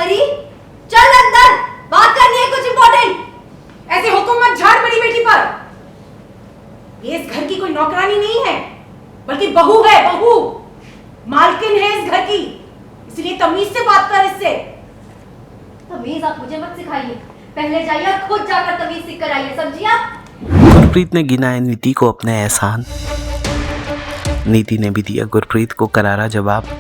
परी, चल अंदर, बात करनी है कुछ इम्पोर्टेंट। ऐसे हुक्म मत झाड़ मेरी बेटी पर। ये इस घर की कोई नौकरानी नहीं है, बल्कि बहू है, बहू मालकिन है इस घर की, इसलिए तमीज से बात कर इससे। तमीज आप मुझे मत सिखाइए, पहले जाइए और खुद जाकर तमीज सीख कर आइए, समझिए आप। गुरप्रीत ने गिनाए नीति को अपने एहसान। नीति ने भी दिया गुरप्रीत को करारा जवाब।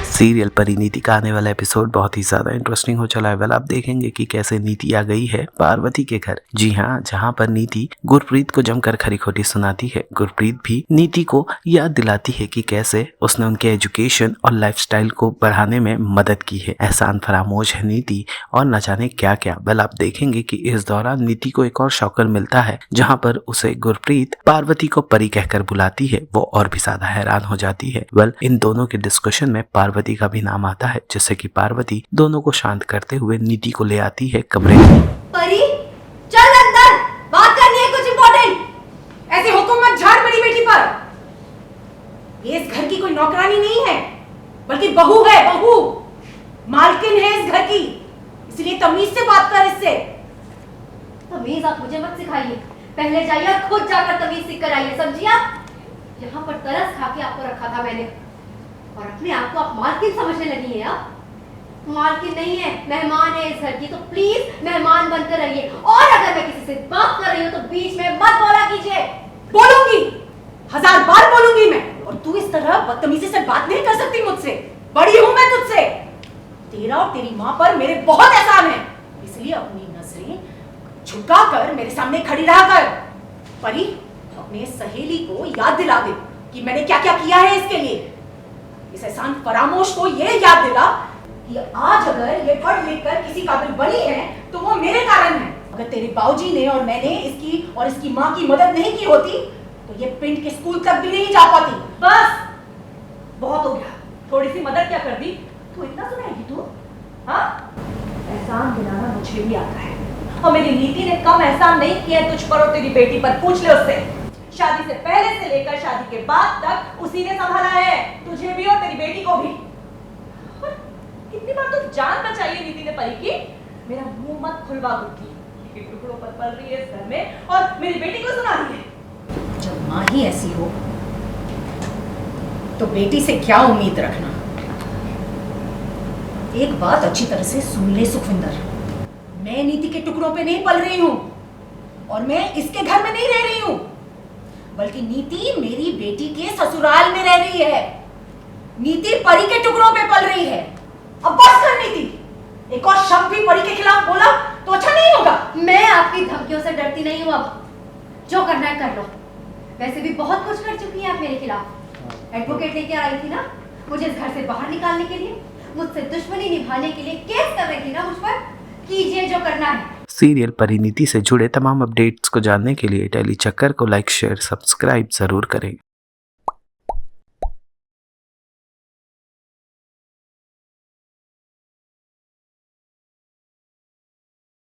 सीरियल परिनीति का आने वाला एपिसोड बहुत ही ज्यादा इंटरेस्टिंग हो चला है। वेल, आप देखेंगे कि कैसे नीति आ गई है पार्वती के घर। जी हाँ, जहाँ पर नीति गुरप्रीत को जमकर खरी खोटी सुनाती है, गुरप्रीत भी नीति को याद दिलाती है कि कैसे उसने उनके एजुकेशन और लाइफस्टाइल को बढ़ाने में मदद की है। एहसान फरामोश है नीति और न जाने क्या क्या। वेल, आप देखेंगे कि इस दौरान नीति को एक और शॉकर मिलता है, जहाँ पर उसे गुरप्रीत पार्वती को परी कहकर बुलाती है। वो और भी ज्यादा हैरान हो जाती है। वेल, इन दोनों के डिस्कशन में पार्वती का भी नाम आता है, जिससे कि पार्वती दोनों को शांत करते हुए नीति को ले आती है कमरे में। परी, चल अंदर, बात करनी है कुछ इम्पोर्टेंट। ऐसे हुक्म मत झाड़ मेरी बेटी पर। ये इस घर की कोई नौकरानी नहीं है, बल्कि बहू है, बहू मालकिन है इस घर की, इसलिए तमीज से बात कर इससे। तमीज आप मुझे मत सिखाइए, पहले जाइए और खुद जाकर तमीज सीख कर आइए, समझिए आप। यहाँ पर तरस खा के आपको रखा था मैंने, और अपने आप को आप मालकिन समझने लगी हैं। आप मालकिन नहीं है, मेहमान है इस घर की, तो प्लीज मेहमान बनकर रहिए। और अगर मैं किसी से बात कर रही हूँ तो बीच में मत बोला कीजिए। बोलूंगी, 1000 बार बोलूंगी मैं, और तू इस तरह बदतमीजी से बात नहीं कर सकती मुझसे। बड़ी हूं मैं तुझसे। तेरा और तेरी माँ पर मेरे बहुत एहसान है, इसलिए अपनी नजरें झुकाकर मेरे सामने खड़ी रहा कर। परी, अपने सहेली को याद दिला दे कि मैंने क्या क्या किया है इसके लिए। इस एहसान फरामोश को ये याद दिला कि आज अगर ये पढ़ लिख कर किसी काबिल बनी है तो वो मेरे कारण है। अगर तेरे बाबूजी ने और मैंने इसकी और इसकी माँ की मदद नहीं की होती तो ये पिंड के स्कूल तक भी नहीं जा पाती। बस बहुत हो गया, थोड़ी सी मदद क्या कर दी? तू इतना सुनाएगी तू? हाँ, एहसान दिलाना मुझे भी आता है, और मेरी नीति ने कम एहसान नहीं किया है तुझ पर और तेरी बेटी पर। पूछ ले उससे। शादी से पहले से लेकर शादी के बाद तक उसी ने संभाला है, तुझे भी और तेरी बेटी को भी। कितनी बार तो जान बचाई है नीति ने परी की। मेरा मुंह मत खुलवा गुट्टी, टुकड़ों पर पल रही है इस घर में और मेरी बेटी को सुना रही है। जब माँ ही ऐसी हो तो बेटी से क्या उम्मीद रखना। एक बात अच्छी तरह से सुन ले सुखविंदर, मैं नीति के टुकड़ों पे नहीं पल रही हूँ, और मैं इसके घर में नहीं रह रही हूँ, बल्कि नीति मेरी बेटी के ससुराल में रह रही है। नीति परी के टुकड़ों पे पल रही है। अब बस कर नीति, एक और शब्द भी परी के खिलाफ बोला तो अच्छा नहीं होगा। मैं आपकी धमकियों से डरती नहीं हूँ। अब जो करना है कर लो। वैसे भी बहुत कुछ कर चुकी हैं आप मेरे खिलाफ। एडवोकेट लेके आई थी ना मुझे इस घर से बाहर निकालने के लिए, मुझसे दुश्मनी निभाने के लिए केस कर रही थी ना मुझ पर। कीजिए जो करना है। सीरियल परिनीति से जुड़े तमाम अपडेट्स को जानने के लिए डेली चक्कर को लाइक, शेयर, सब्सक्राइब जरूर करें।